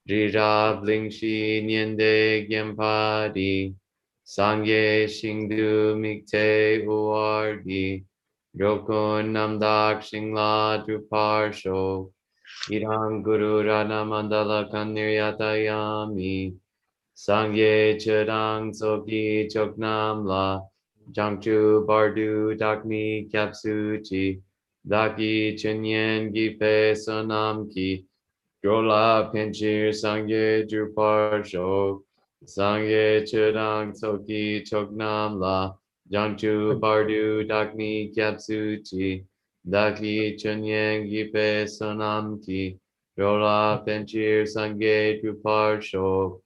Jira Blingshi Nyende Gyempadi Sangye Shingdu Mikte Uargi Rokun Namdak Shingla Druparsho Irang Guru Rana Mandala Kaniryatayami Sangye Chedang Soki Choknamla Jangchu Bardu Dakmi Kyapsuchi Daki Chenyen Gipe Sonamki Drola Pinchir Sangye Druparsho Sangye Chedang Soki Choknamla Jangchu Bardu Dakmi Kyapsuchi Daki Chenyen Gipe Sonamki Drola Pinchir Sangye Druparsho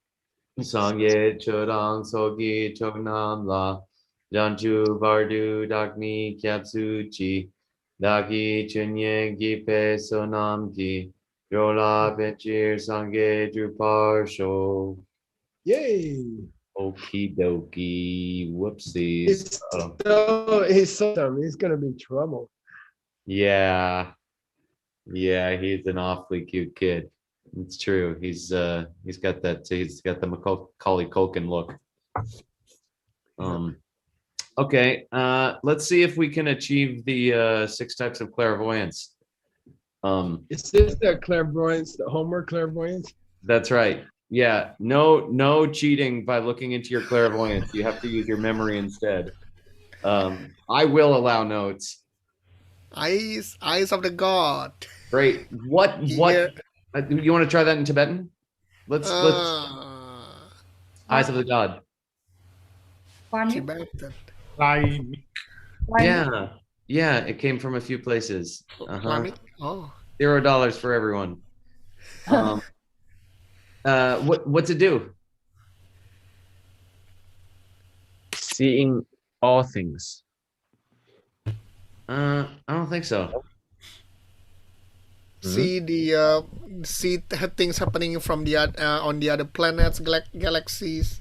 Sangye Chodang Sogi Chognam La Janchu Bardu Dakmi Kyapsuchi Daki Chenye Gipe Sonam Ki Yola Benchir Sangye Drupar Sho. Yay! Okie dokie. Whoopsies. He's so dumb. He's gonna be trouble. Yeah. Yeah, he's an awfully cute kid. It's true. He's got the Macaulay Culkin look. Okay, let's see if we can achieve the 6 types of clairvoyance. Is this the clairvoyance, the homework clairvoyance? That's right. Yeah, no cheating by looking into your clairvoyance. You have to use your memory instead. I will allow notes. Eyes of the god. Great. What? You want to try that in Tibetan? Let's eyes of the god. Tibetan. Yeah, it came from a few places. Oh. $0 for everyone. What's it do? Seeing all things. I don't think so. See things happening from the on the other planets, galaxies.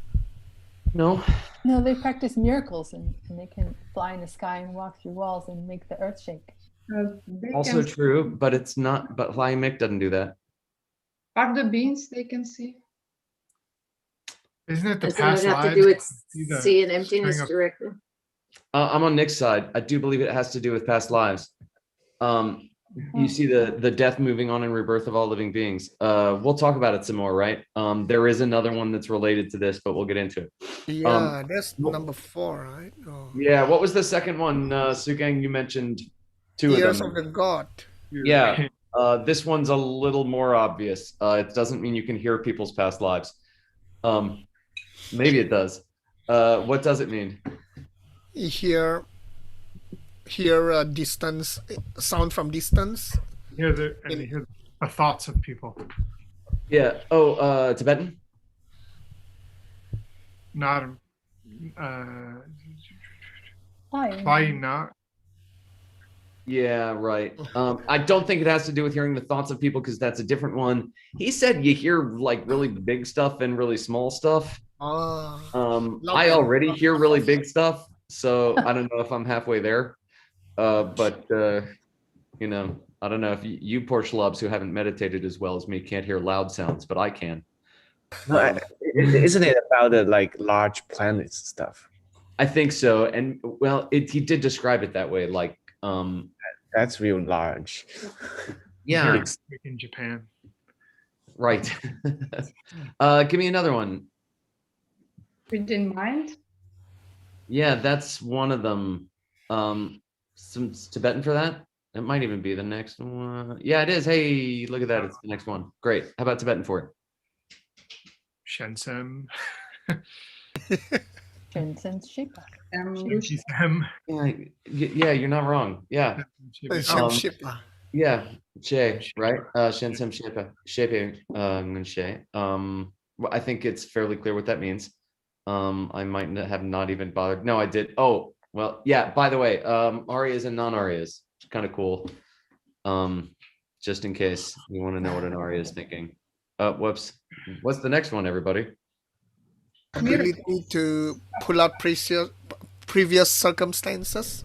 No, they practice miracles and they can fly in the sky and walk through walls and make the earth shake. Also true, but it's not. But Flying Mick doesn't do that. Are the beings they can see? Isn't it the Doesn't past it have lives? to do with seeing emptiness directly? I'm on Nick's side. I do believe it has to do with past lives. You see the death moving on and rebirth of all living beings. We'll talk about it some more, right? There is another one that's related to this, but we'll get into it. Yeah, that's number 4, right? Oh. Yeah, what was the second one, Sugang? You mentioned 2 Ears of them. of the god. Yeah, this one's a little more obvious. It doesn't mean you can hear people's past lives. Maybe it does. What does it mean? Hear distance, sound from distance. Hear the thoughts of people. Yeah. Oh, Tibetan? Not not. Yeah, right. I don't think it has to do with hearing the thoughts of people because that's a different one. He said you hear like really big stuff and really small stuff. I already hear really big stuff, so I don't know if I'm halfway there. But you know, I don't know if you poor schlubs who haven't meditated as well as me can't hear loud sounds, but I can. No, isn't it about the like large planets stuff? I think so, and well, he did describe it that way, like that's real large. Yeah, in Japan. Right. Give me another one. Within mind? Yeah, that's one of them. Some Tibetan for that? It might even be the next one. Yeah, it is. Hey, look at that. It's the next one. Great. How about Tibetan for it? Shensem. Shensem Shipa. Yeah, you're not wrong. Yeah. Yeah, She, right? Shensem Shepa. Shepe She. Well, I think it's fairly clear what that means. I might have not even bothered. No, I did. Oh, well, yeah, by the way, arias and non-arias. It's kind of cool. Just in case you want to know what an aria is thinking. Whoops. What's the next one, everybody? Ability to pull out previous circumstances.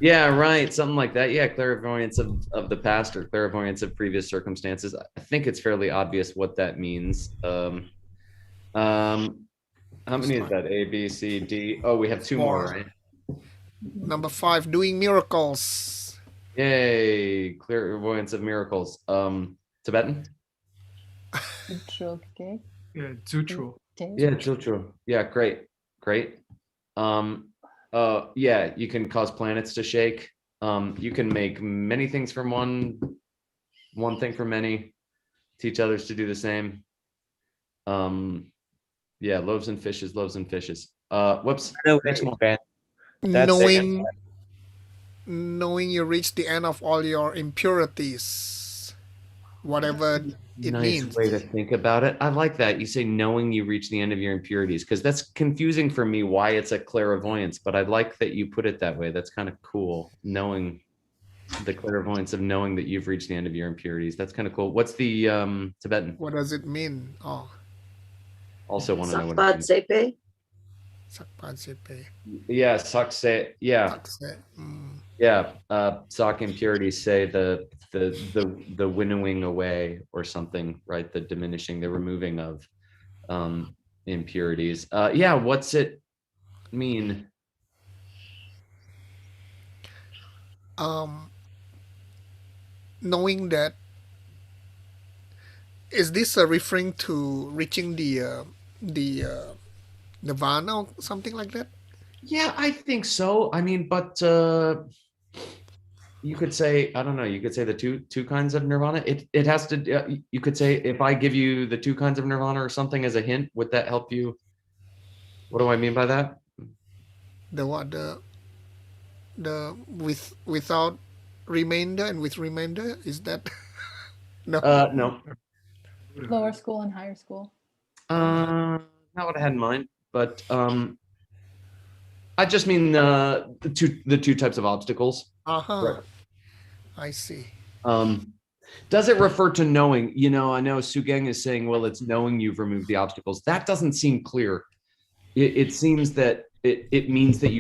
Yeah, right. Something like that. Yeah, clairvoyance of the past or clairvoyance of previous circumstances. I think it's fairly obvious what that means. Um, how many is that? A, B, C, D. Oh, we have two more, right? Number 5, doing miracles. Yay, clairvoyance of miracles. Tibetan? Yeah, Zutru. Yeah, true. Yeah, great. Yeah, you can cause planets to shake. You can make many things from one thing from many, teach others to do the same. Yeah, loaves and fishes. Whoops. No, next one, Ben. Knowing you reach the end of all your impurities, whatever it Nice means. way to think about it. I like that. You say knowing you reach the end of your impurities, because that's confusing for me why it's a clairvoyance, but I like that you put it that way. That's kind of cool. Knowing the clairvoyance of knowing that you've reached the end of your impurities. That's kind of cool. What's the Tibetan? What does it mean? Oh. Also want to know what it means. Sakpadsepe. Yeah, sakse. Yeah. Yeah. Sak impurities say the winnowing away or something, right? The diminishing, the removing of impurities. Yeah, what's it mean? Knowing that, is this referring to reaching the nirvana or something like that? Yeah, I think so. I mean, but you could say, I don't know, you could say the two kinds of nirvana. It has to, you could say, if I give you the two kinds of nirvana or something as a hint, would that help you? What do I mean by that? The without remainder and with remainder, is that? No. No. Lower school and higher school. Not what I had in mind, but I just mean the two types of obstacles. Right. I see. Does it refer to knowing? You know, I know Sugeng is saying, well, it's knowing you've removed the obstacles. That doesn't seem clear. It seems that it means that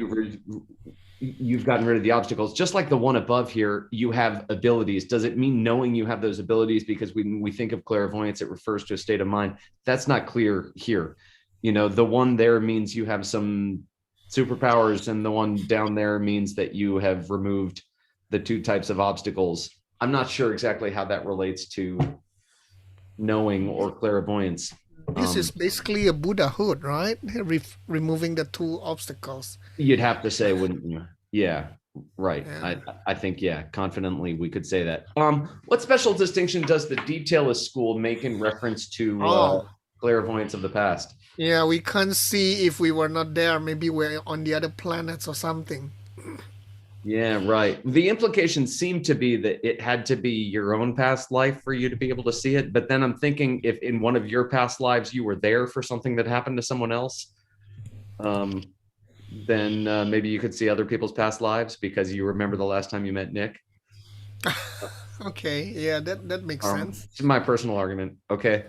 you've gotten rid of the obstacles. Just like the one above here, you have abilities. Does it mean knowing you have those abilities? Because when we think of clairvoyance, it refers to a state of mind. That's not clear here. You know, the one there means you have some superpowers, and the one down there means that you have removed the two types of obstacles. I'm not sure exactly how that relates to knowing or clairvoyance. This is basically a Buddhahood, right? Removing the two obstacles. You'd have to say, wouldn't you? Yeah, right. Yeah. I think, yeah, confidently we could say that. What special distinction does the detailist school make in reference to clairvoyance of the past? Yeah, we can't see if we were not there. Maybe we're on the other planets or something. Yeah, right. The implications seem to be that it had to be your own past life for you to be able to see it. But then I'm thinking if in one of your past lives you were there for something that happened to someone else, then maybe you could see other people's past lives because you remember the last time you met Nick. Okay, yeah, that makes sense. It's my personal argument. Okay.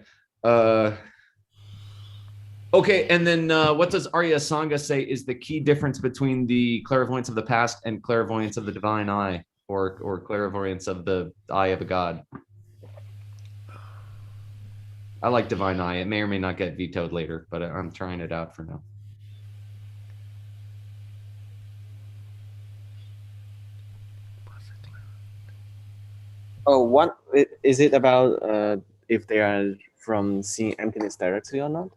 Okay, and then what does Arya Sangha say is the key difference between the clairvoyance of the past and clairvoyance of the divine eye, or clairvoyance of the eye of a god? I like divine eye. It may or may not get vetoed later, but I'm trying it out for now. Oh, what is it about? If they are from seeing emptiness directly or not?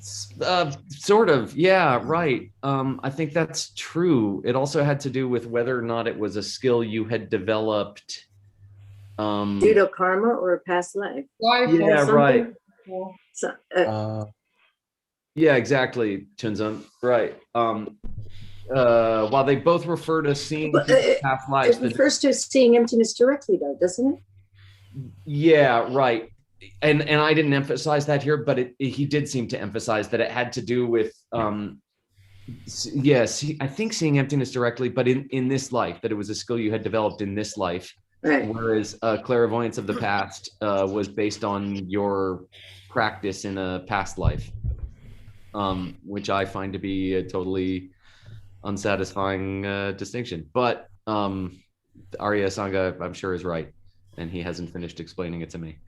Sort of, yeah, right. I think that's true. It also had to do with whether or not it was a skill you had developed due to karma or a past life. Yeah, right. So, yeah, exactly, Chunzun. Right. While they both refer to seeing past lives, it refers to seeing emptiness directly, though, doesn't it? Yeah, right. And I didn't emphasize that here, but he did seem to emphasize that it had to do with yes, I think seeing emptiness directly, but in this life, that it was a skill you had developed in this life, right. Whereas clairvoyance of the past was based on your practice in a past life, which I find to be a totally unsatisfying distinction. But Arya Sanga, I'm sure, is right, and he hasn't finished explaining it to me.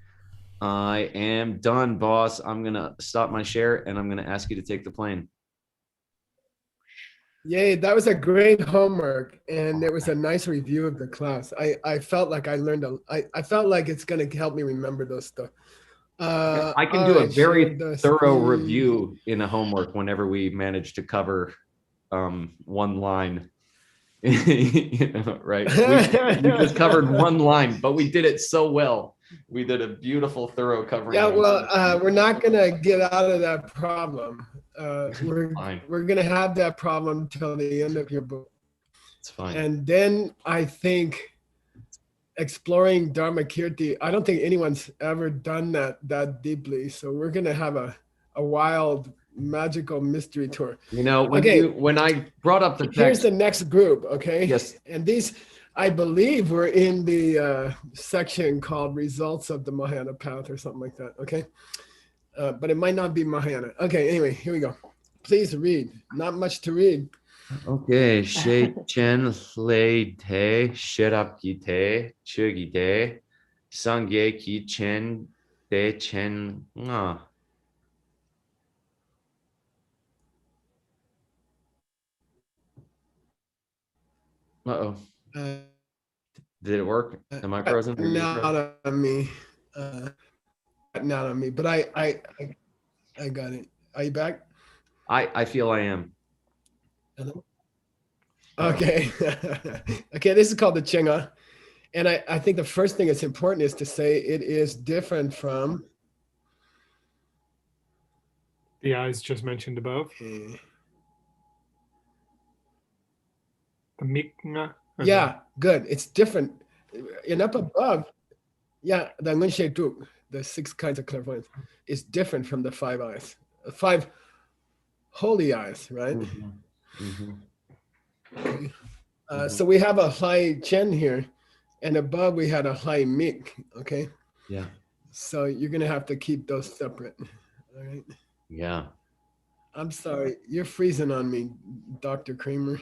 I am done, boss. I'm gonna stop my share, and I'm gonna ask you to take the plane. Yay, that was a great homework, and it was a nice review of the class. I felt like I learned I felt like it's gonna help me remember those stuff. I can all do a right, very share the thorough screen. review in a homework whenever we manage to cover one line. Right? We just covered one line, but we did it so well. We did a beautiful, thorough covering. Yeah, well, we're not gonna get out of that problem. Fine. We're gonna have that problem till the end of your book. It's fine. And then I think exploring Dharma Kirti, I don't think anyone's ever done that deeply. So we're gonna have a wild magical mystery tour. You know, Okay. when I brought up the Here's text, the next group, okay? yes, And these, I believe, were in the section called Results of the Mahayana Path or something like that, okay? But it might not be Mahayana. Okay, anyway, here we go. Please read. Not much to read. okay, she chen lei te shirap ki te chugi te sangye ki chen de chen nga. Uh-oh. Uh, Did it work? Am I frozen? Are you frozen? Not on me. Not on me, but I got it. Are you back? I feel I am. Hello? Okay. Okay, this is called the Chenga. And I think the first thing that's important is to say it is different from The eyes just mentioned above. uh, The mikna. yeah, good. It's different. And up above, yeah, the Ngunshe Tuk, the 6 kinds of clairvoyance, is different from the 5 eyes. 5 holy eyes, right? Okay. So we have a high Chen here, and above we had a high Mik, okay? Yeah. So you're gonna have to keep those separate, all right? Yeah. I'm sorry, you're freezing on me, Dr. Kramer.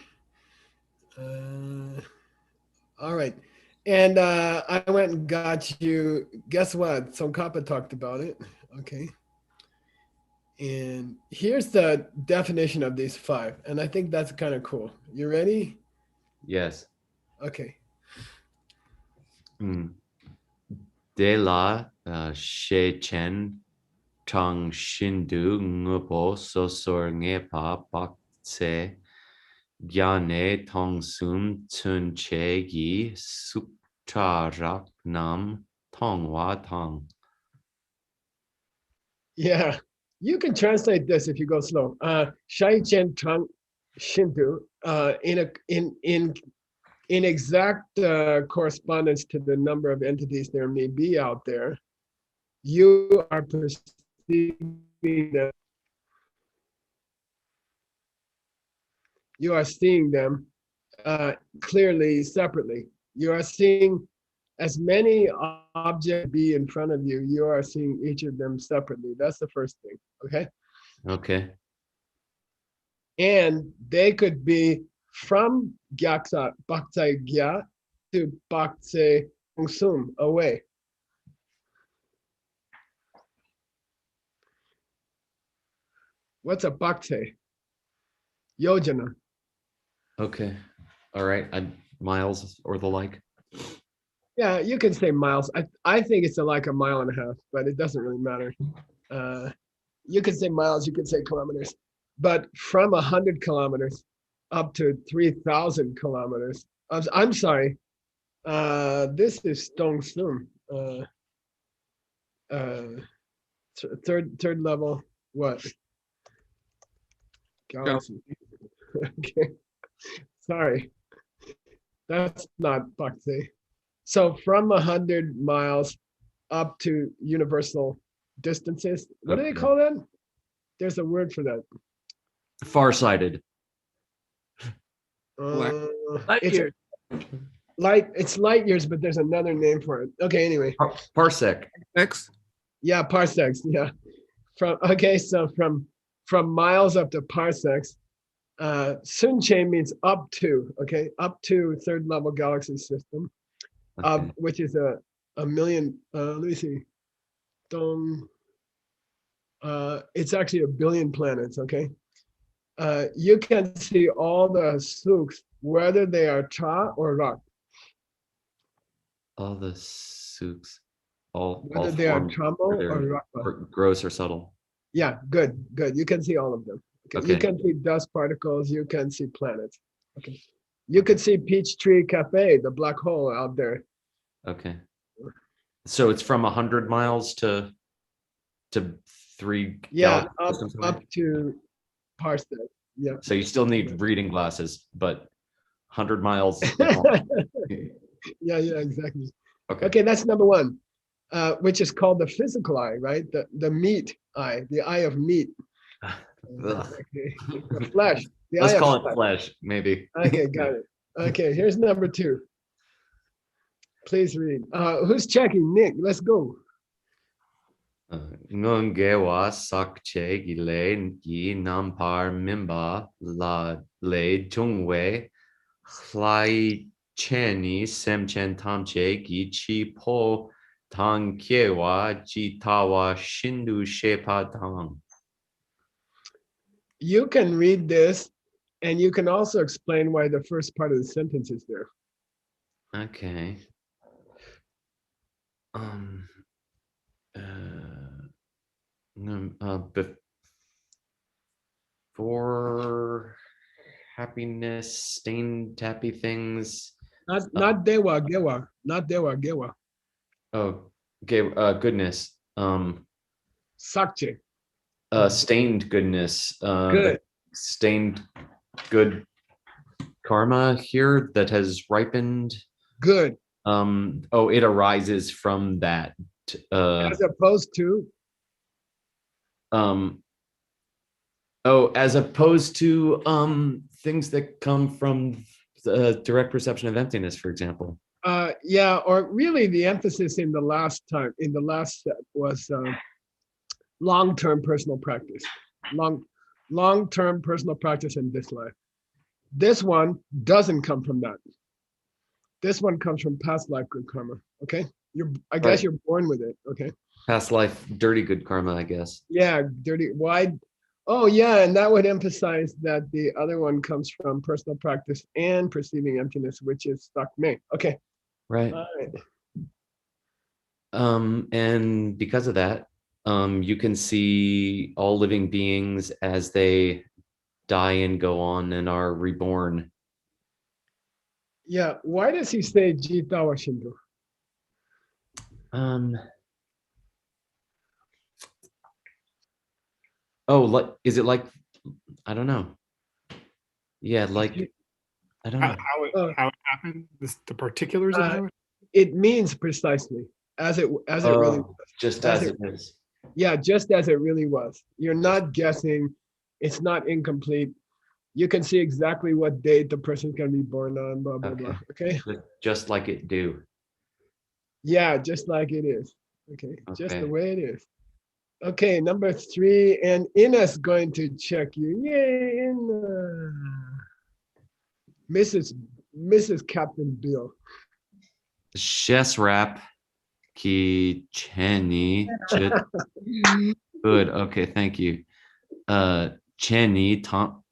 All right. And I went and got you, guess what? Tsongkhapa talked about it. Okay. And here's the definition of these 5. And I think that's kind of cool. You ready? Yes. Okay. De la she chen tong shindu ngupo sosor ngepa bak se gyane tong sum tun che gi suktarak nam tong wa tong. Yeah. You can translate this if you go slow. Shai Chen Tang Shindu in exact correspondence to the number of entities there may be out there, you are perceiving them. You are seeing them clearly, separately. You are seeing as many objects be in front of you, you are seeing each of them separately. That's the first thing, okay? Okay. And they could be from Gyaksa, Baktsai Gya to Baktsai Sum, away. What's a Baktsai? Yojana. Okay. All right. Miles or the like. Yeah, you can say miles. I think it's like a mile and a half, but it doesn't really matter. You can say miles, you can say kilometers, but from 100 kilometers up to 3,000 kilometers. I'm sorry. This is Stong Sum. Third level. What? Galaxy. Okay. Sorry. That's not Bakti. So from 100 miles up to universal distances, what do they call that? There's a word for that. Farsighted. It's it's light years, but there's another name for it. Okay, anyway. Parsec. Yeah, parsecs. Yeah. So from miles up to parsecs, Sunche means up to, okay, up to third level galaxy system, Okay. which is a million. Let me see. It's actually a billion planets. Okay. You can see all the suks, whether they are cha or rock, All the suks, all whether they are forms, or tramo or they're rock. gross or subtle. Yeah, good, good. You can see all of them. Okay. You Okay. can see dust particles. You can see planets. Okay. You could see Peachtree Cafe, the black hole out there. Okay. So it's from 100 miles to 3 Yeah, galaxy up systems away? up to parsec. Yeah. So you still need reading glasses, but 100 miles is long. Yeah, exactly. Okay. Okay, that's number one, which is called the physical eye, right? The meat eye, the eye of meat. Ugh. Okay. The flesh, the Let's eye call of it flesh, maybe. Okay, got it. Okay, here's number two. Please read. Who's checking? Nick, let's go. Ngongewa sakche gile gi nampar mimba la le jungwe hlai cheni semchen tamche gi chi po tang kiewa ji tawa shindu shepa tang. You can read this, and you can also explain why the first part of the sentence is there. Okay. Before happiness, stained happy things. Not dewa gewa, not dewa gewa. Oh, okay. Goodness. Sakche. Stained goodness. Good. Stained good karma here that has ripened. Good. Oh, it arises from that. As opposed to. As opposed to things that come from the direct perception of emptiness, for example. Yeah, or really the emphasis in the last set was long-term personal practice, long-term personal practice in this life. This one doesn't come from that. This one comes from past life good karma. Okay, I guess you're born with it. Okay. Past life dirty good karma, I guess. Yeah, dirty wide. Oh yeah, and that would emphasize that the other one comes from personal practice and perceiving emptiness, which is stuck me. Okay. Right. All right. And because of that, you can see all living beings as they die and go on and are reborn. Yeah. Why does he say Jitawa Shindu? Oh, is it like, I don't know. Yeah, like, I don't know. How it happened? The particulars of how it. It means precisely as it really was. Just as it is. Yeah, just as it really was. You're not guessing. It's not incomplete. You can see exactly what date the person's gonna be born on. Blah blah blah. Okay. Just like it do. Yeah, just like it is. Okay, just the way it is. Okay, number 3, and Ina's going to check you. Yay, Ina. Mrs. Captain Bill. Chess rap ki cheni good. Okay, thank you. Cheni tom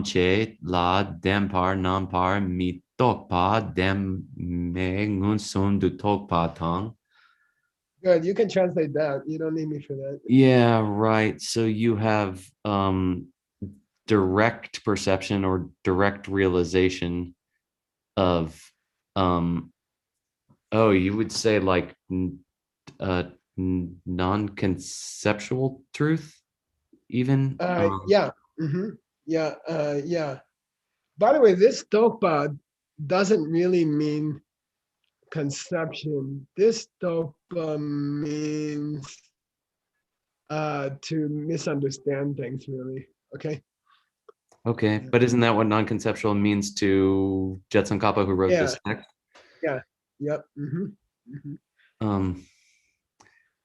che la dempar nampar mi tokpa dem me ngun sun du tokpa tong. Good, you can translate that. You don't need me for that. Yeah, right. So you have direct perception or direct realization of you would say like non-conceptual truth even. Yeah. Mm-hmm. Yeah. By the way, this tokpa doesn't really mean conception. This tokpa means to misunderstand things, really. Okay, but isn't that what non-conceptual means to Jetson Kappa, who wrote this text? Yeah. Yep.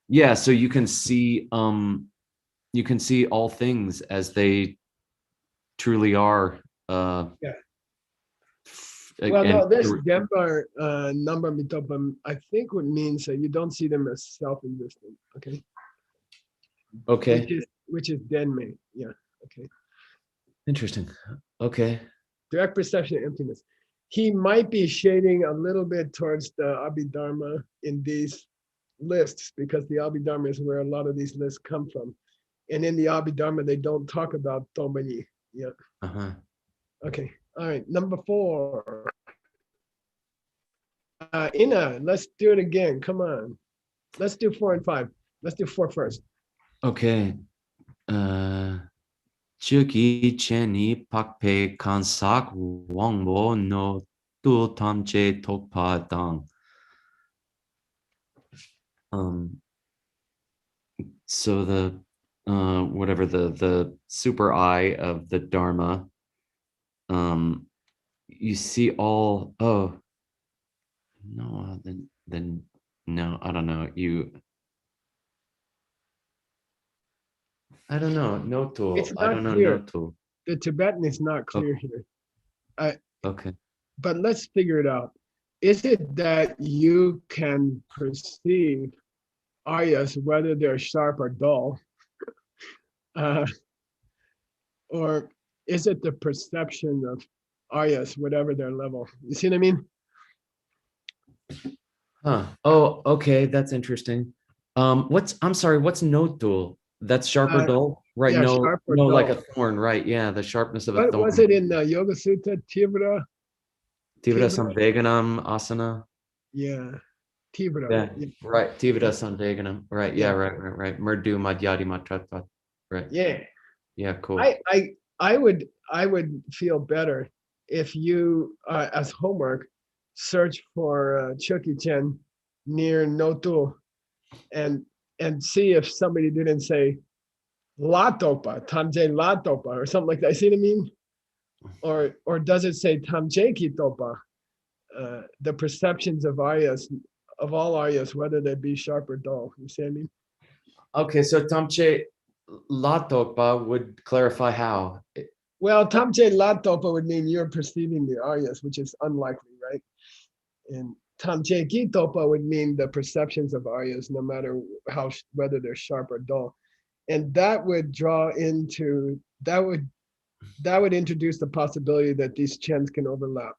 Yeah, so you can see all things as they truly are. Yeah. And, Well, no, this Denver number mitopam, I think would means that you don't see them as self-existent. Okay. okay, Which is Denme. Yeah. Okay. interesting. Okay. Direct perception of emptiness. He might be shading a little bit towards the Abhidharma in these lists because the Abhidharma is where a lot of these lists come from. And in the Abhidharma, they don't talk about Tomani. Yeah. Uh-huh. Okay. All right. Number 4. Ina, let's do it again. Come on. Let's do 4 and 5. Let's do 4 first. Okay. Chuki cheni pakpe kansak wangbo no tu tamche tokpa dang. So the whatever the super eye of the Dharma, you see all. Oh no, then no, I don't know. I don't know. No tool. It's I not don't know. clear. No tool. The Tibetan is not clear here. Okay. But let's figure it out. Is it that you can perceive Aryas, whether they're sharp or dull? Or is it the perception of Aryas, whatever their level? You see what I mean? Huh. Oh, okay. That's interesting. I'm sorry, what's no tool? That's sharp or dull? Right. Yeah, No, sharp or no, like a dull. thorn, right? Yeah, the sharpness of a What thorn. was it in the Yoga Sutta? Tivra? Tivada Samveganam asana. Yeah, Tivra. Yeah, Yeah. right. Tivada Samveganam. Right. Yeah, Yeah. right. Murdu Madhyadi Matrata. Right. Yeah. Yeah, cool. I would feel better if you, as homework, search for Chucky Chen near Notu and see if somebody didn't say La Topa, Tamje La Topa, or something like that. See what I mean? Or does it say Tamje Ki Topa? The perceptions of Aryas, of all Aryas, whether they be sharp or dull. You see what I mean? Okay, so Tamche Latokpa would clarify how. Well, Tamche La Topa would mean you're perceiving the Aryas, which is unlikely, right? And Tamche Ki Topa would mean the perceptions of Aryas, no matter how whether they're sharp or dull. And that would draw into that would introduce the possibility that these chens can overlap.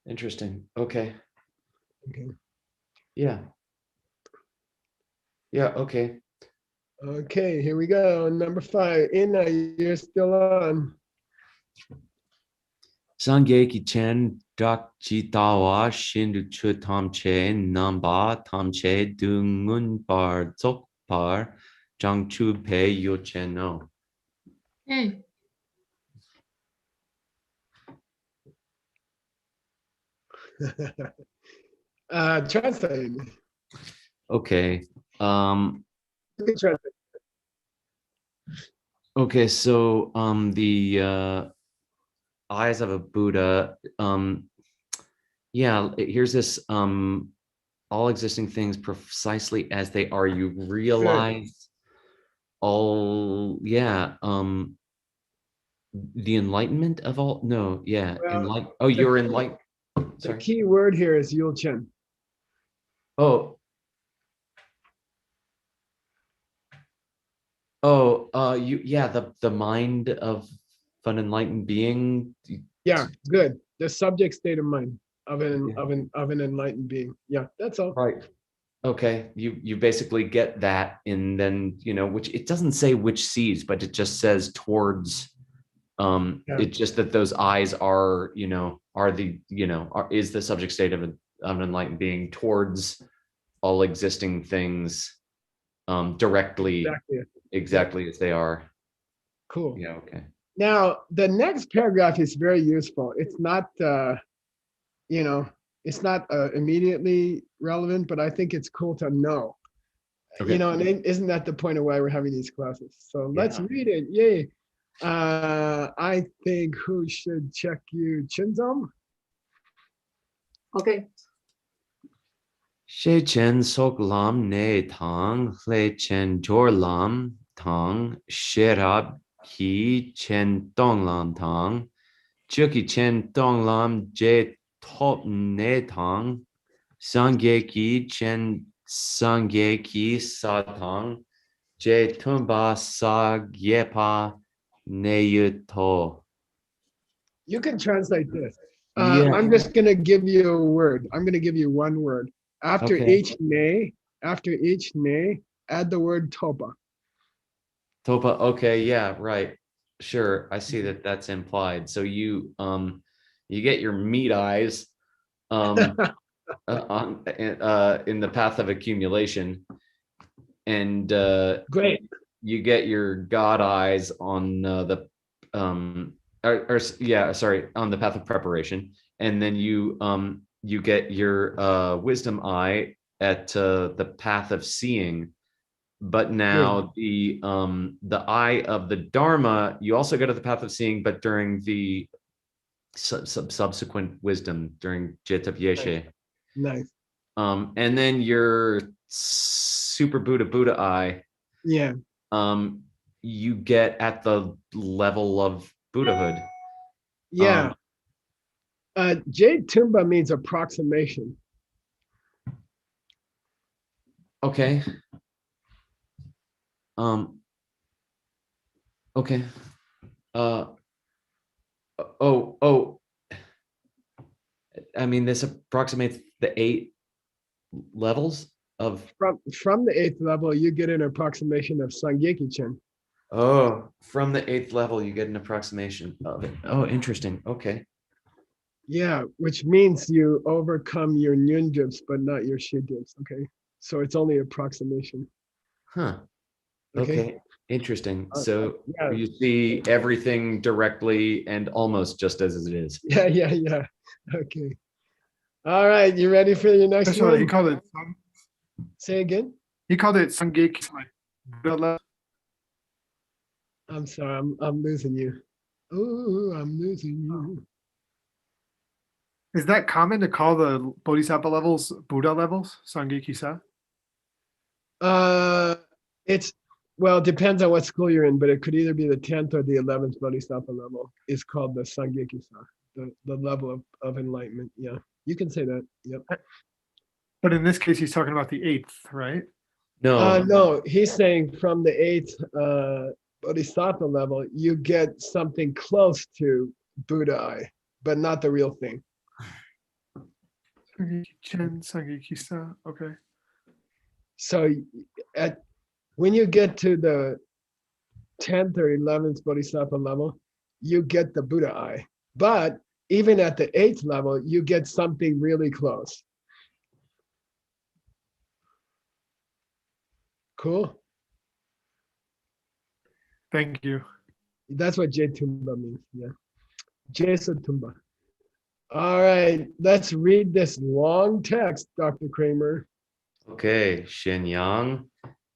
Interesting. Okay. Okay. Yeah. Yeah, okay. Okay, here we go. Number 5. Ina, you're still on. Sangeki Chen Dak Jitawa Shindu Chu Tamche Namba Tamche Dungun Bar Zokpar Jang Chu Pe Yo Chen No. Hey, Translate. Okay. You can translate. Okay, so the eyes of a Buddha, yeah, here's this all existing things precisely as they are. You realize all, yeah, the enlightenment of all, no, yeah, Well, oh, you're enlightened. The Sorry. key word here is Yul Chen. Oh, yeah, the mind of an enlightened being. Yeah, good. The subject state of mind of an Yeah. of an enlightened being. Yeah, that's all. Right. Okay, you basically get that, and then which it doesn't say which sees, but it just says towards. Yeah. It's just that those eyes are is the subject state of an enlightened being towards all existing things, directly, exactly as they are. Cool. Yeah. Okay. Now, the next paragraph is very useful. It's not, it's not immediately relevant, but I think it's cool to know. Okay. And isn't that the point of why we're having these classes? So let's read it. Yay. I think who should check you, Chinzom? Okay. She chen sok lam ne tang hle chen jor lam tang sherab ki chen dong lam tang, chuki chen dong lam je top ne tang, sangye ki chen sangye ki sa tang, je tumba sa yepa ne yu to. You can translate this. Yeah. I'm just gonna give you a word. I'm gonna give you one word. After Okay. each nay, add the word topa. Topa. Okay. Yeah. Right. Sure. I see that that's implied. So you get your meat eyes um in the path of accumulation, and Great. you get your god eyes on the yeah, sorry, on the path of preparation, and then you get your wisdom eye at the path of seeing. But now the eye of the dharma you also go to the path of seeing, but during the subsequent wisdom, during Jeta Yeshe. Nice. And then your super Buddha eye, Yeah. you get at the level of Buddhahood. Yeah. Jade Tumba means approximation. Okay. Okay. Oh, I mean, this approximates the 8 levels of. From the 8th level, you get an approximation of Sangyeki-chen. Oh, from the 8th level, you get an approximation of it. Oh, interesting. Okay. Yeah, which means you overcome your nyunjips, but not your shijips. Okay. So it's only approximation. Huh. Okay. Okay. Interesting. So yeah. you see everything directly and almost just as it is. Yeah. Okay. All right. You ready for your next Sorry, one? he called it. Say again. He called it Sangeki. Like, I'm sorry. I'm losing you. Ooh, I'm losing you. is that common to call the Bodhisattva levels Buddha levels? Sangeki-sa? It's well, it depends on what school you're in, but it could either be the 10th or the 11th Bodhisattva level. It's called the Sangyeki-sa, the level of enlightenment. Yeah, you can say that. Yep. But in this case, he's talking about the 8th, right? No. No, he's saying from the 8th Bodhisattva level, you get something close to Buddha eye, but not the real thing. Sangeki-chen, Sangeki-sa. Okay. So when you get to the 10th or 11th Bodhisattva level, you get the Buddha eye. But even at the 8th level, you get something really close. Cool. Thank you. That's what J Tumba means. Yeah. Jesa Tumba. All right. Let's read this long text, Dr. Kramer. Okay. Shenyang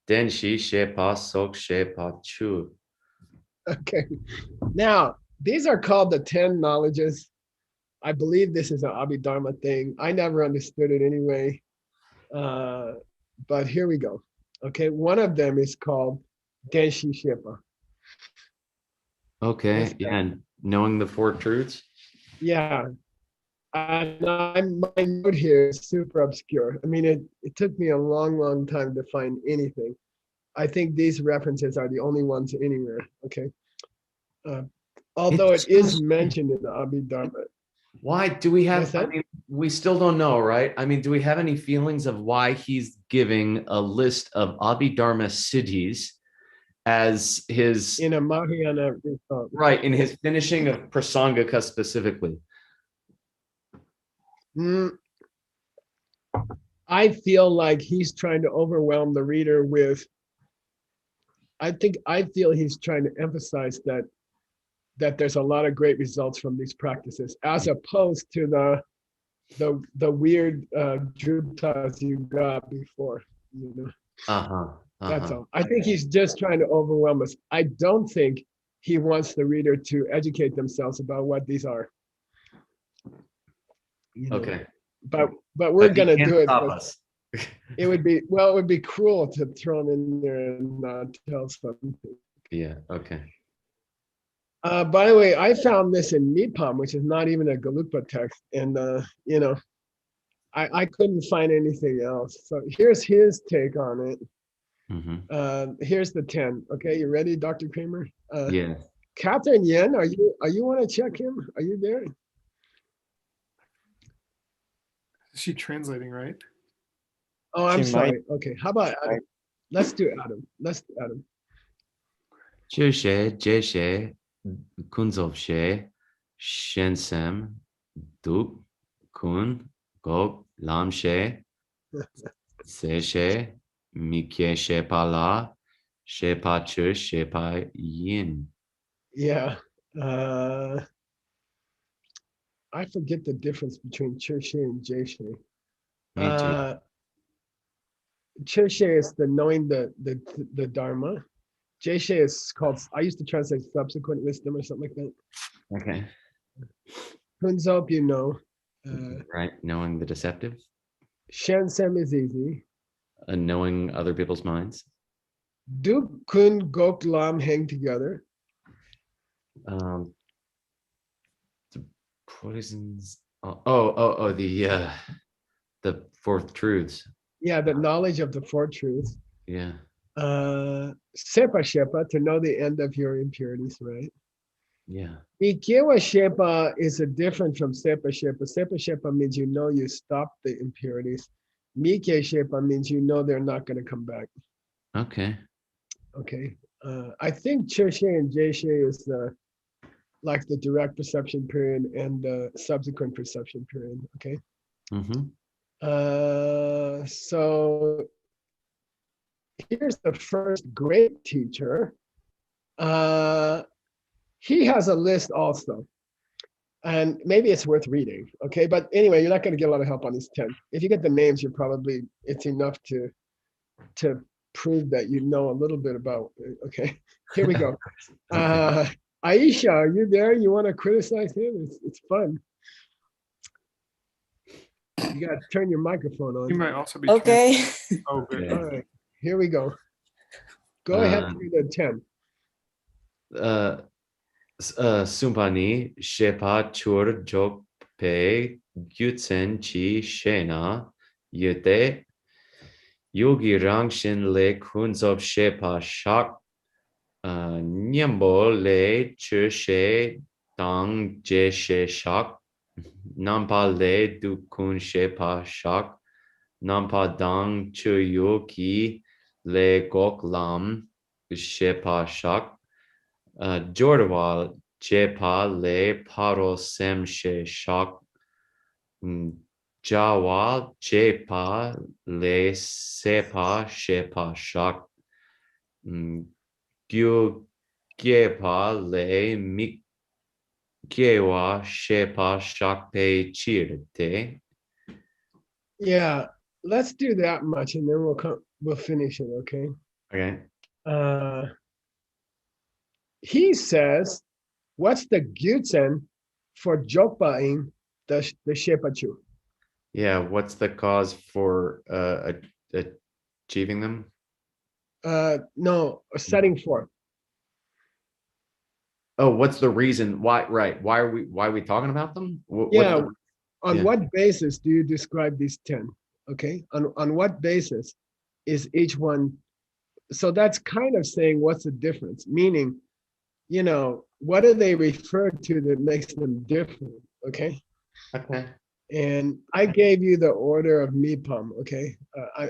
Denshi Shepa Sok Shepa Chu. Okay. Now, these are called the 10 knowledges. I believe this is an Abhidharma thing. I never understood it anyway. But here we go. Okay. One of them is called Denshi Shepa. Okay. Yeah. And knowing the 4 truths. Yeah. And my note here is super obscure. I mean, it took me a long time to find anything. I think these references are the only ones anywhere. Okay. Although it is mentioned in the Abhidharma. Why do we have, What's that? I mean, we still don't know, right? I mean, do we have any feelings of why he's giving a list of Abhidharma siddhis as his, In a Mahayana result. right, in his finishing of Prasangika specifically? I feel like he's trying to overwhelm the reader with, I feel he's trying to emphasize that there's a lot of great results from these practices, as opposed to the weird druptas you got before. You know, that's all. I think he's just trying to overwhelm us. I don't think he wants the reader to educate themselves about what these are. You know? Okay. But we're gonna do it. Stop us. It would be cruel to throw him in there and not tell something. Yeah. Okay. By the way, I found this in Nipam, which is not even a Galupa text, and I couldn't find anything else. So here's his take on it. Here's the 10. Okay, you ready, Dr. Kramer? Yeah. Catherine Yen, are you want to check him? Are you there? Is she translating, right? Oh, I'm She sorry. might. Okay, how about Adam? Let's do Adam. Let's do Adam. Chushe, Jeshe, Kunzovshe, Shensem, Duk, Kun, Gok, Lamshe, Seshe, Mikye Shepala, Shepa Chush, Shepa Yin. Yeah. I forget the difference between Chirshe and Jeshe. Me too. Chirshe is the knowing the Dharma. Jeshe is called, I used to translate subsequent wisdom or something like that. Okay. Kunzop, you know. Right. Knowing the deceptive, Shansem is easy. knowing other people's minds. Duk, Kun, Gok, Lam hang together. The poisons. The fourth truths. Yeah, the knowledge of the four truths. Yeah. Sepa Shepa, to know the end of your impurities, right? Yeah. Ikewa Shepa is a different from Sepa Shepa. Sepa Shepa means you know you stop the impurities. Mike Shepa means you know they're not going to come back. Okay. Okay. I think Chirshe and Jeshe is like the direct perception period and the subsequent perception period. Okay. So here's the first great teacher. He has a list also. And maybe it's worth reading. Okay. But anyway, you're not going to get a lot of help on these 10. If you get the names, it's enough to prove that you know a little bit about it. Okay. Here we go. Aisha, are you there? You want to criticize him? It's fun. You got to turn your microphone on. You might also be Okay. Oh, good. All right. Here we go. Go ahead through the 10. Sumpani Shepa Chur Jok Pe Gyutsen Chi Shena Yute Yogi Rangshin Le Kunzop Shepa Shak Nyambo Le Chushe Dang Jeshe Shak Nampa Le Dukun Shepa Shak Nampa Dang Chuyoki Le Gok Lam Shepa Shak Jordawal Jepa Le Paro Sem She Shak Jawal Jepa Le Sepa Shepa Shak Gyu Gepa Le Mikyewa Shepa Shak Pe Chirte. Yeah, let's do that much and then we'll finish it, okay? Okay. He says, what's the Gyutsen for Jokpaing the Shepachu? Yeah, what's the cause for achieving them? No, setting forth. Oh, what's the reason? Why? Right? Why are we talking about them? On what basis do you describe these 10? Okay, on what basis is each one? So that's kind of saying what's the difference? Meaning, what do they refer to that makes them different? Okay. Okay. And I gave you the order of Mipam. Okay,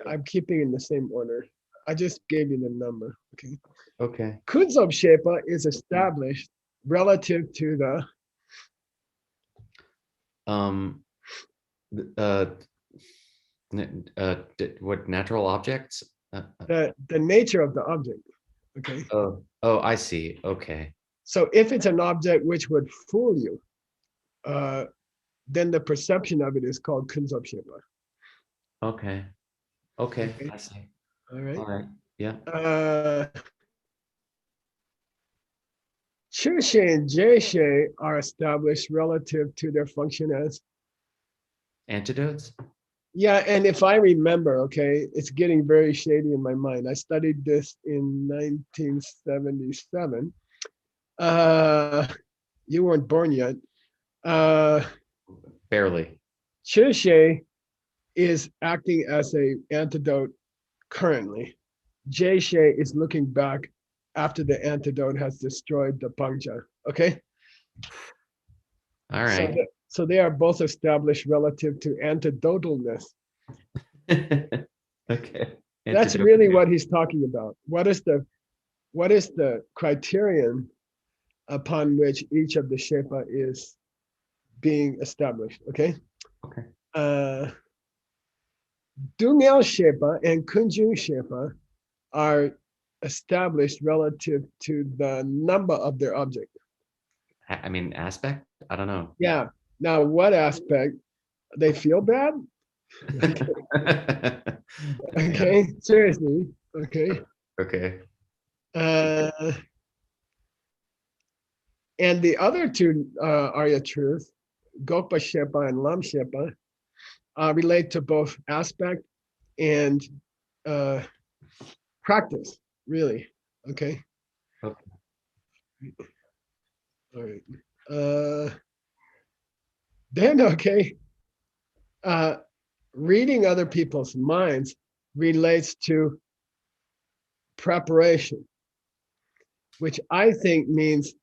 I'm keeping in the same order. I just gave you the number. Okay. Okay. Kunzob Shepa is established relative to what natural objects? the nature of the object. Okay. Oh, I see. Okay. So if it's an object which would fool you, then the perception of it is called Kunzob Shepa. Okay. Okay. I see. All right. All right. Yeah. Chirshe and Jeshe are established relative to their function as Antidotes? Yeah, and if I remember, okay, it's getting very shady in my mind. I studied this in 1977. You weren't born yet. Uh, Barely. Chirshe is acting as a antidote currently. Jayshe is looking back after the antidote has destroyed the puncture. Okay. All So, right. so they are both established relative to antidotalness. Okay. That's Antidote. really what he's talking about. What is the criterion upon which each of the shepa is being established? Okay. Okay. Dumiao shepa and Kunjun shepa are established relative to the number of their object. I mean, aspect? I don't know. Yeah. Now, what aspect? They feel bad? Okay. Seriously. Okay. Okay. And the other two Arya truths, Gopa Shepa and Lam Shepa, relate to both aspect and practice, really. Okay. Okay. All right. Then, okay. Reading other people's minds relates to preparation, which I think means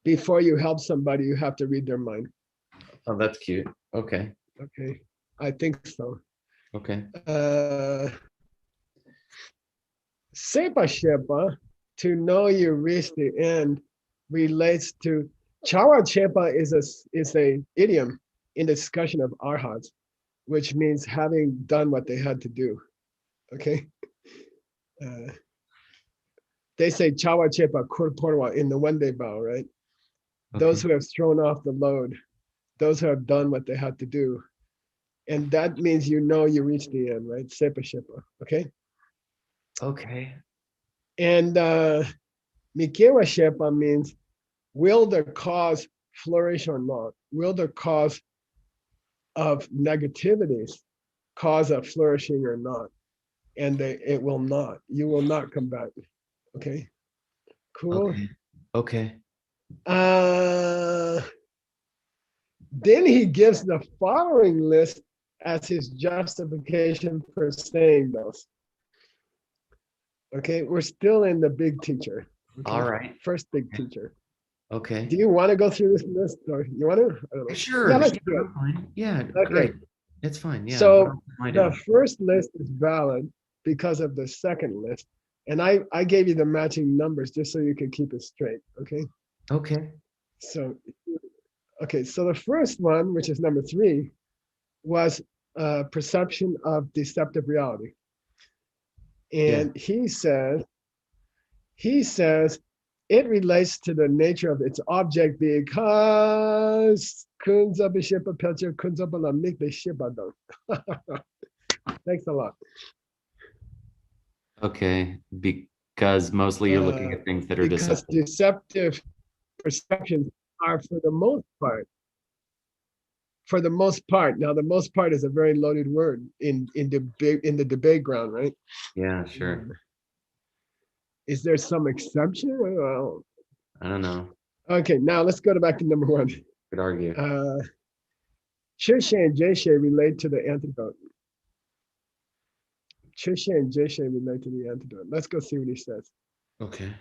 before you help somebody, you have to read their mind. Oh, that's cute. Okay. Okay. I think so. Okay. Sepa Shepa, to know you reach the end, relates to Chawa Shepa is a idiom in the discussion of arhats, which means having done what they had to do. Okay. They say Chawa Chepa Kurporwa in the one day bow, right? Those who have thrown off the load, those who have done what they had to do. And that means you know you reach the end, right? Sepa Shepa. Okay. Okay. And Mikewa Shepa means will the cause flourish or not? Will the cause of negativities cause a flourishing or not? And it will not. You will not come back. Okay. Cool. Okay. Okay. Then he gives the following list as his justification for saying those. Okay, we're still in the big teacher. Okay? All right. First big teacher. Okay. Do you want to go through this list or you want to? I don't know. Sure. Yeah, let's Yeah, do it. fine. Yeah, Okay. great. It's fine. Yeah. So what else am I the doing? first list is valid because of the second list. And I gave you the matching numbers just so you could keep it straight. Okay. Okay. So, okay. So the first one, which is number 3, was perception of deceptive reality. And he says it relates to the nature of its object because kunza bishipa pelcher kunza balamik bishipa don. Thanks a lot. Okay. Because mostly you're looking at things that are because deceptive. deceptive perceptions are for the most part. For the most part. Now, the most part is a very loaded word in the debate ground, right? Yeah, sure. Is there some exception? Well, I don't know. okay, now let's go back to number 1. Could argue. Chirshe and Jayshe relate to the antidote. Chirshe and Jayshe relate to the antidote. Let's go see what he says. Okay.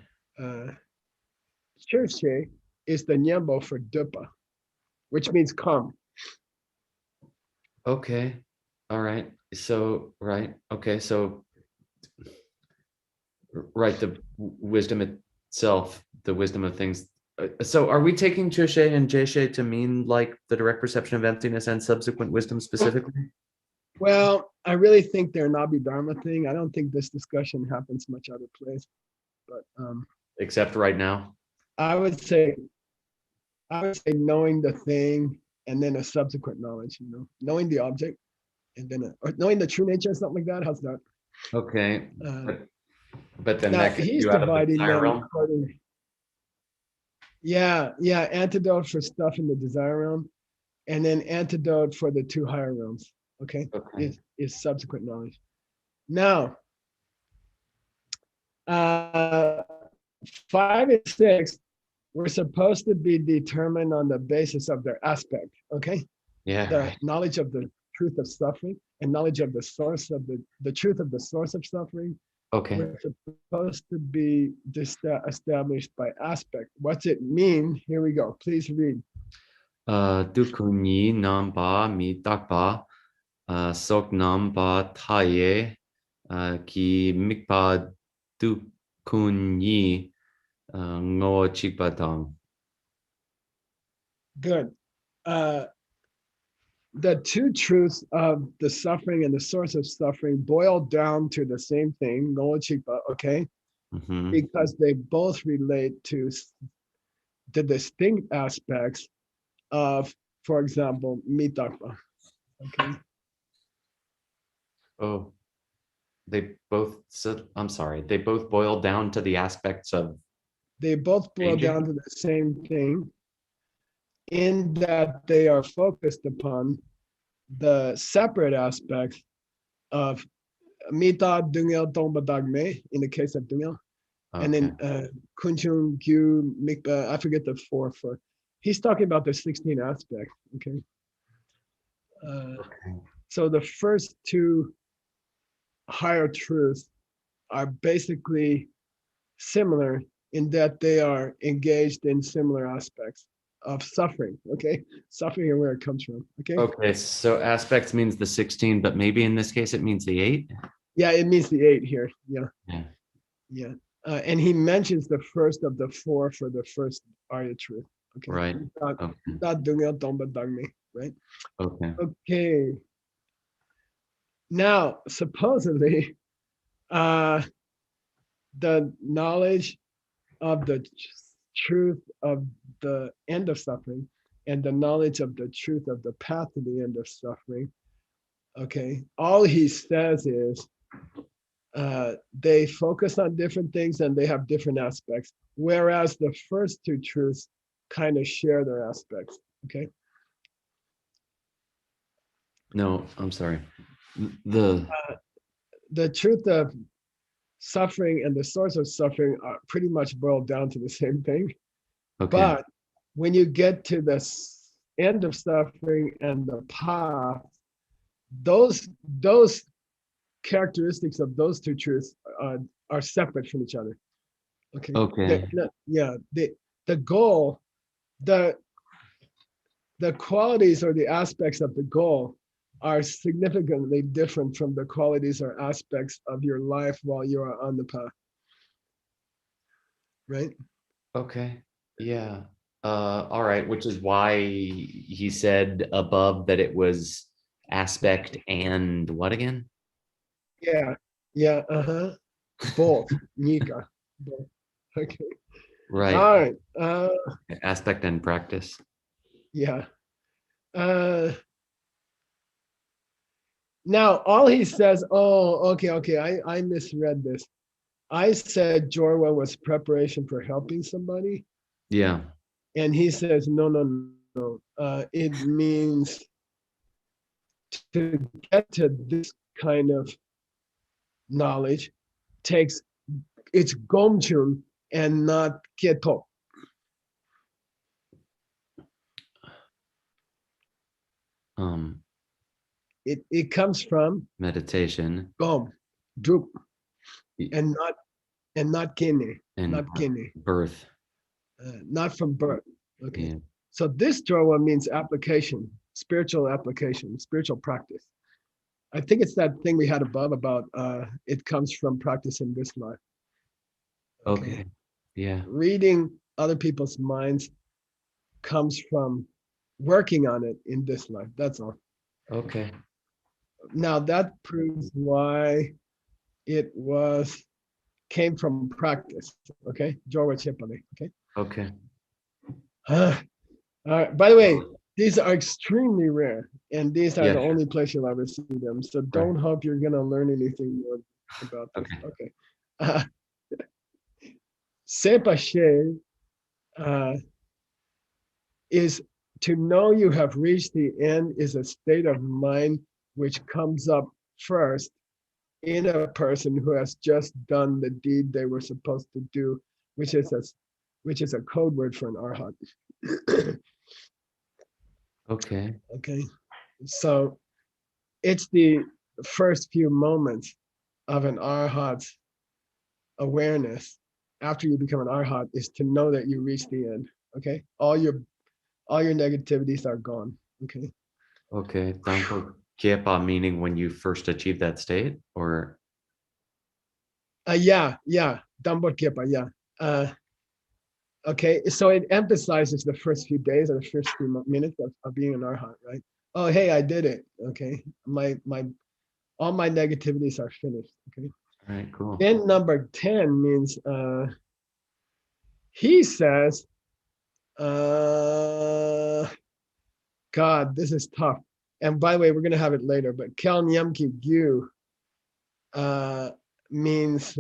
Chirshe is the Nyambo for dupa, which means calm. Okay. All right. So, right. Okay. So, right. The wisdom itself, the wisdom of things. So, are we taking Chushe and Jayshe to mean like the direct perception of emptiness and subsequent wisdom specifically? Well, I really think they're an Abhidharma thing. I don't think this discussion happens much other place, but Except right now. I would say knowing the thing and then a subsequent knowledge, knowing the object and then or knowing the true nature or something like that. How's that? Okay. But then Now that gets he's you out of the dividing desire them realm. according. Yeah, antidote for stuff in the desire realm, and then antidote for the 2 higher realms. Okay, is subsequent knowledge. Now, 5 and 6 were supposed to be determined on the basis of their aspect. Okay, Yeah. the Right. knowledge of the truth of suffering and knowledge of the source of the truth of the source of suffering Okay. were supposed to be established by aspect. What's it mean? Here we go. Please read. Dukuni namba mi takpa sok namba taye ki mikpa dukuni ngo chikpa. Good. The two truths of the suffering and the source of suffering boil down to the same thing, no chikpa, okay? Mm-hmm. Because they both relate to the distinct aspects of, for example, mitakpa, okay? Oh, they both. So I'm sorry. They both boil down to the aspects of. They both boil Changing? down to the same thing in that they are focused upon the separate aspects of mita, dungel, tongba, dagme, in the case of dungel, and Okay. then kunchung, gyu, mikpa, I forget the four. He's talking about the 16 aspects, okay? Okay. So the first two higher truths are basically similar in that they are engaged in similar aspects of suffering, okay? Suffering and where it comes from, okay? Okay. So aspects means the 16, but maybe in this case it means the 8. Yeah, it means the 8 here, yeah, Yeah. yeah. And he mentions the first of the 4 for the first Arya truth, okay? Right. Not Okay. dungel, tongba, dagme, right? Okay. Okay. Now, supposedly, the knowledge of the truth of the end of suffering and the knowledge of the truth of the path to the end of suffering, okay, all he says is they focus on different things and they have different aspects, whereas the first two truths kind of share their aspects, okay? No, I'm sorry. The The truth of suffering and the source of suffering are pretty much boiled down to the same thing. okay. But when you get to the end of suffering and the path, those characteristics of those two truths are separate from each other. Okay. Okay. Yeah. The goal, the qualities or the aspects of the goal are significantly different from the qualities or aspects of your life while you are on the path. Right? Okay. Yeah. All right, which is why he said above that it was aspect and what again? Yeah. Yeah. Uh-huh. Both. Nika. Both. Okay. Right. All right. Aspect and practice. Yeah. Now all he says, oh, okay, I misread this. I said Jorwa was preparation for helping somebody, Yeah. and he says no. It means to get to this kind of knowledge takes it's gomchun and not keto. It comes from Meditation gom, drup, and not kine, and not kine, birth. not from birth. Okay. Yeah. So this Jorwa means application, spiritual application, spiritual practice. I think it's that thing we had above about it comes from practice in this life. Okay. Yeah. Reading other people's minds comes from working on it in this life. That's all. Okay. Now that proves why it came from practice. Okay, Jorwa Chipale. Okay. Okay. All right. By the way, these are extremely rare, and these are Yeah, the sure. only place you'll ever see them. So don't hope you're gonna learn anything more about this. Okay. Sepashe is to know you have reached the end is a state of mind which comes up first in a person who has just done the deed they were supposed to do, which is which is a code word for an arhat. Okay. Okay, so it's the first few moments of an arhat's awareness after you become an arhat is to know that you reach the end. Okay, all your negativities are gone. Okay. Okay. Dampo Kiepa meaning when you first achieve that state, or Yeah. Dambot Kepa, yeah. Okay, so it emphasizes the first few days or the first few minutes of being an arhat, right? Oh, hey, I did it. Okay, all my negativities are finished. Okay. all right, cool. Then number 10 means he says, God, this is tough. And by the way, we're gonna have it later, but Kel Nyamki Gyu means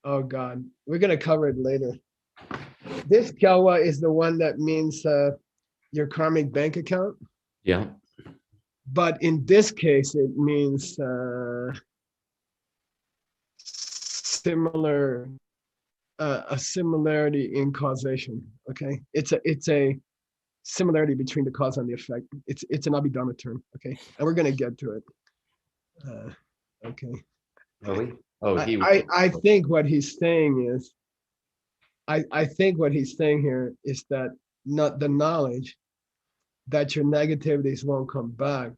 oh God, we're gonna cover it later. This Kyawa is the one that means your karmic bank account. Yeah. But in this case, it means similar, a similarity in causation. Okay, it's a similarity between the cause and the effect. It's an Abhidharma term. Okay, and we're gonna get to it. Okay. Really? Oh, he. I think what he's saying is, I think what he's saying here is that not the knowledge that your negativities won't come back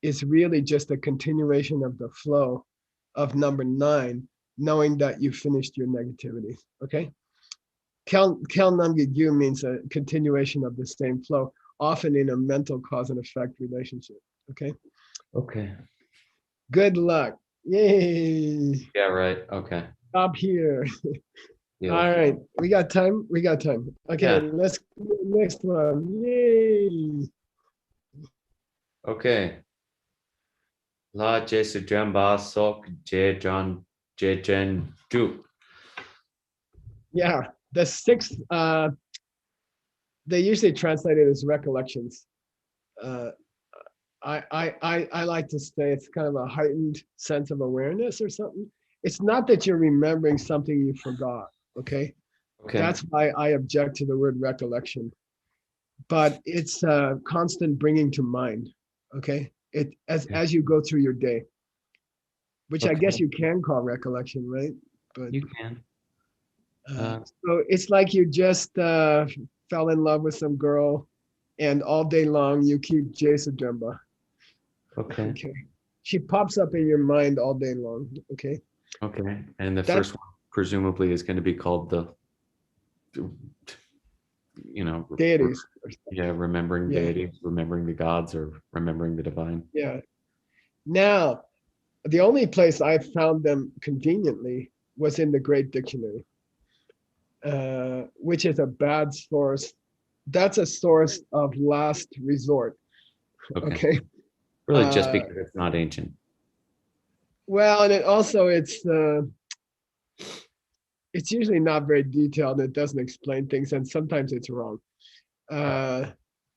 is really just a continuation of the flow of number 9, knowing that you finished your negativities. Okay. Kel Namgi Gyu means a continuation of the same flow, often in a mental cause and effect relationship. Okay. Okay. Good luck. Yay. Yeah. Right. Okay. Stop here. Yeah. All right. We got time. We got time. Okay. Yeah. Let's go to the next one. Yay. Okay. La Jesu Jamba Sok Jejen Ju. Yeah. The 6th, they usually translate it as recollections. I like to say it's kind of a heightened sense of awareness or something. It's not that you're remembering something you forgot. Okay. Okay. That's why I object to the word recollection. But it's a constant bringing to mind. Okay. It as you go through your day, which I guess you can call recollection, right? But you can. so it's like you just fell in love with some girl, and all day long you keep Jesu Jumba. Okay. Okay. She pops up in your mind all day long. Okay. Okay. And the first one presumably is going to be called the, deities. Yeah, remembering deities, remembering the gods, or remembering the divine. Yeah. Now, the only place I found them conveniently was in the Great Dictionary, which is a bad source. That's a source of last resort. Okay. Really, just because it's not ancient. Well, and it's usually not very detailed. It doesn't explain things, and sometimes it's wrong.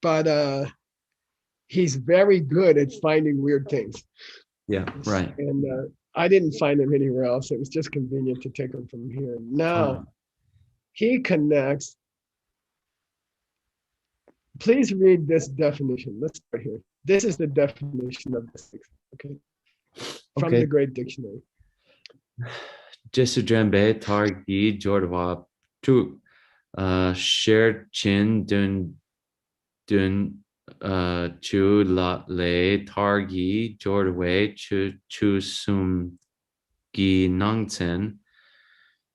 But he's very good at finding weird things. Yeah, right. And I didn't find him anywhere else. It was just convenient to take him from here. Now, he connects. Please read this definition. Let's start here. This is the definition of the 6th, okay? From the Great Dictionary. Jesu Jembe Targi Jordwa Tu Shared Chin Dun Chu La Le Targi Jordwe Chu Sum Gi Nangten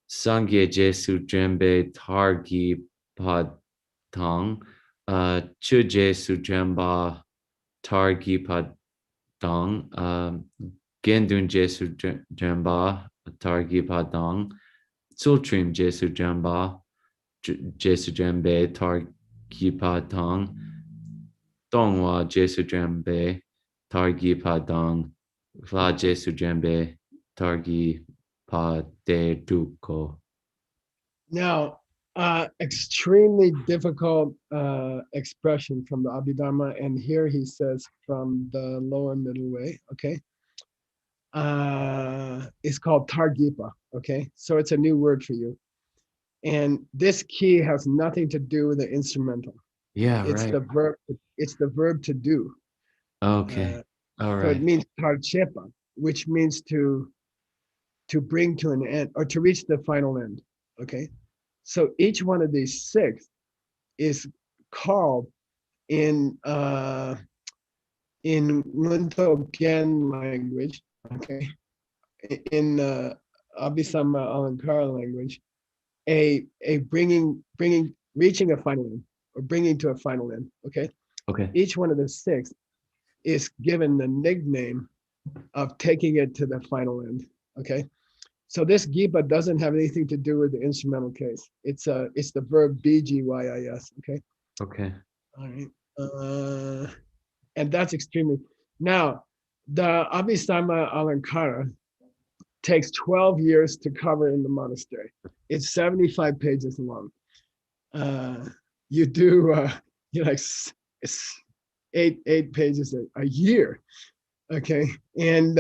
Sangye Jesu Jembe Targi Padang Chu Jesu Jemba Targi Padang Gendun Jesu Jemba Targi Padang Sultrim Jesu Jemba Jesu Jembe Targi Padang Dongwa Jesu Jembe Targi Padang Vla Jesu Jembe Targi Pade Duko. Now, extremely difficult expression from the Abhidharma, and here he says from the lower middle way, okay? It's called Targipa, okay? So it's a new word for you. And this key has nothing to do with the instrumental. Yeah, It's right. the verb. It's the verb to do. Okay. All So it right. means tarchepa, which means to bring to an end or to reach the final end. Okay. So each one of these 6 is called in Muntogen language, okay, in Abhisama Alankara language, a bringing reaching a final end or bringing to a final end. Okay. Okay. Each one of the 6 is given the nickname of taking it to the final end. Okay. So this gipa doesn't have anything to do with the instrumental case. It's the verb bgys. Okay. Okay. All right. And that's extremely. Now, the Abhisama Alankara takes 12 years to cover in the monastery. It's 75 pages long. You do it's eight pages a year. Okay. And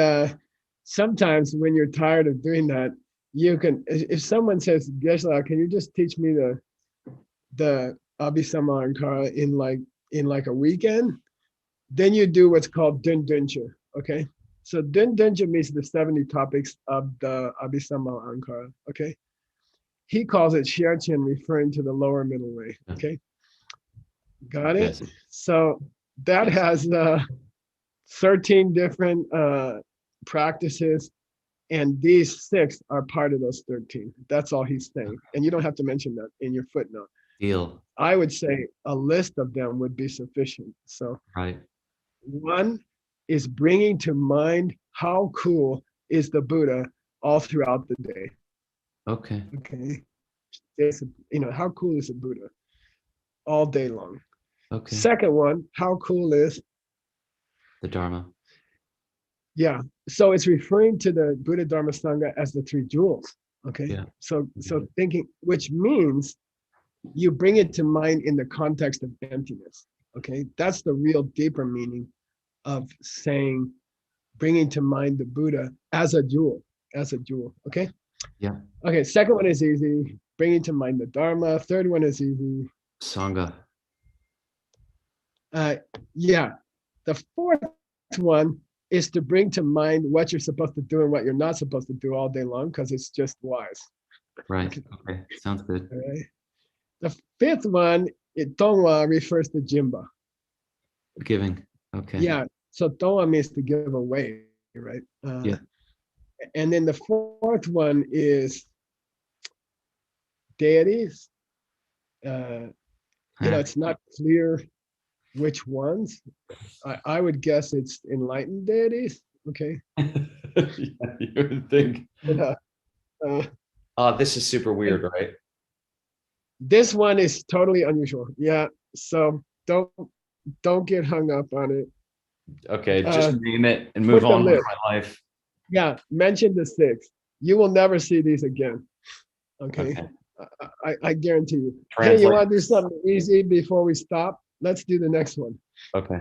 sometimes when you're tired of doing that, you can, if someone says, Geshe-la, can you just teach me the Abhisama Alankara in like a weekend? Then you do what's called Dun Duncha, okay? So Dun Duncha means the 70 topics of the Abhisama Alankara, okay? He calls it Xiarqian, referring to the lower middle way, okay? Got it? Yes. So that Yes. has 13 different practices, and these 6 are part of those 13. That's all he's saying. And you don't have to mention that in your footnote. Deal. I would say a list of them would be sufficient. So Right. 1 is bringing to mind how cool is the Buddha all throughout the day. Okay. Okay. It's, how cool is the Buddha all day long? Okay. Second one, how cool is, The Dharma. yeah. So it's referring to the Buddha Dharma Sangha as the 3 jewels. Okay. Yeah. So thinking, which means you bring it to mind in the context of emptiness. Okay. That's the real deeper meaning of saying, bringing to mind the Buddha as a jewel, okay? Yeah. Okay, second one is easy, bringing to mind the Dharma. Third one is easy. Sangha. Yeah, the fourth one is to bring to mind what you're supposed to do and what you're not supposed to do all day long, because it's just wise. Right. Okay. Sounds good. All right. The fifth one, Tongwa refers to Jimba. Giving. Okay. Yeah, so Tongwa means to give away, right? Yeah. And then the fourth one is deities. It's not clear which ones. I would guess it's enlightened deities. Okay. Yeah, you would think. This is super weird, right? This one is totally unusual. Yeah. So don't get hung up on it. Okay, just name it and move on with my life. Yeah, mention the 6. You will never see these again. Okay. I guarantee you. Hey, you want to do something easy before we stop? Let's do the next one. Okay.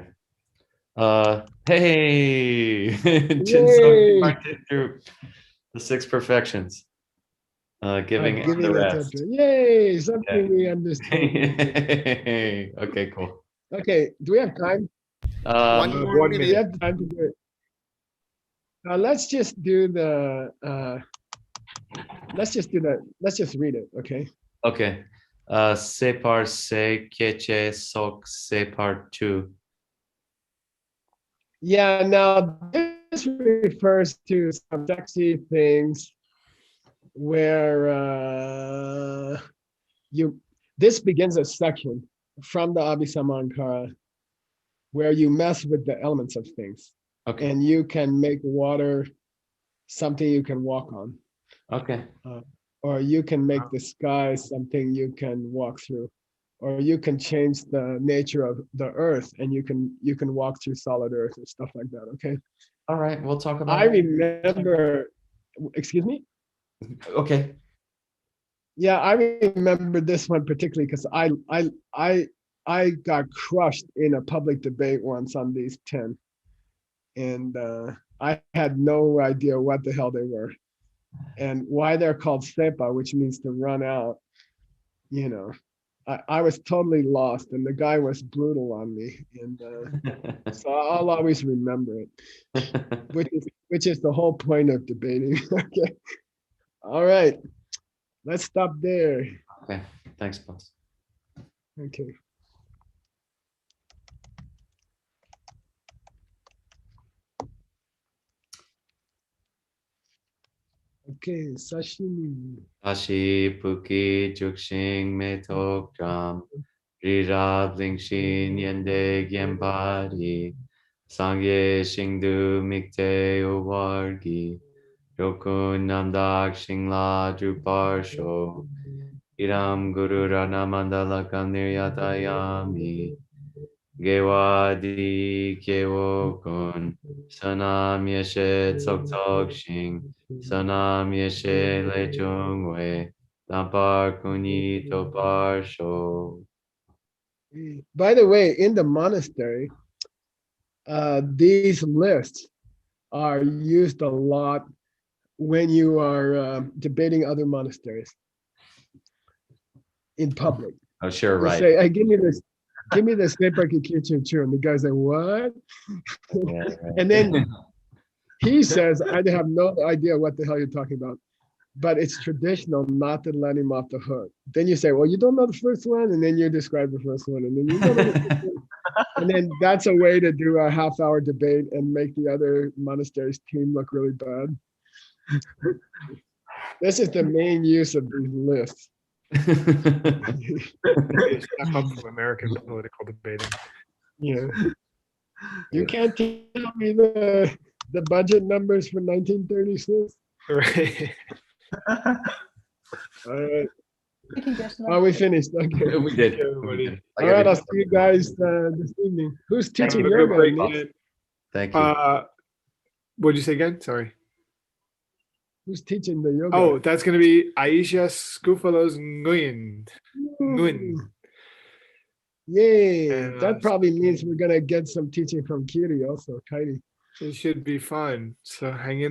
Hey, through the 6 perfections. Giving and the rest. Yay, something we understand. Okay, cool. Okay, do we have time? 1 more Do we minute. have time to do it? Let's just do the. Let's just read it. Okay. Okay. Separ se keche sok separ tu. Yeah. Now this refers to some sexy things where this begins a section from the Abhisamankara where you mess with the elements of things. Okay. And you can make water something you can walk on. Okay. Or you can make the sky something you can walk through. Or you can change the nature of the earth and you can walk through solid earth and stuff like that. Okay. All right. We'll talk about I remember, excuse me? Okay. Yeah, I remember this one particularly because I got crushed in a public debate once on these 10. And I had no idea what the hell they were and why they're called sepa, which means to run out. you know, I was totally lost, and the guy was brutal on me, and so I'll always remember it, which is the whole point of debating. Okay, all right, let's stop there. Okay, thanks, boss. Okay. Okay, sashimi. Tashi Puki Jukshin Metok Dram Rirab Lingshin Yende Gyambari Sangye Shingdu Mikte Uwargi Rokun Namdak Shingla Druparsho Iram Guru Rana Mandala Niryatayami Gewadi Kewokun Sanam Yeshe Tok Tok Shing Sanam Yeshe Lechungwe Lampar Kuni Topar Sho. By the way, in the monastery, these lists are used a lot when you are debating other monasteries in public. Oh, sure, You right. say, "Hey, give me this Sepaki Kichu," and the guy's like, "What?" Yeah, right. And then he says, "I have no idea what the hell you're talking about." But it's traditional not to let him off the hook. Then you say, "Well, you don't know the first one," and then you describe the first one, and then you don't know the first one. And then that's a way to do a half-hour debate and make the other monastery's team look really bad. This is the main use of these lists. Step up from American political debating. Yeah. You can't tell me the budget numbers for 1936. Right. All right. Thank you, Joshua. Oh, we finished. Okay. We did. Everybody. Like All right, I'll everything. see you guys this evening. Who's teaching Have a good yoga? break, Nick? kid. Thank you. What'd you say again? Sorry. Who's teaching the yoga? Oh, that's gonna be Aisha Scufalos Nguyen. Nguyen. Yay. And, That probably means we're gonna get some teaching from Kiri also, Kairi. It should be fun. So hang in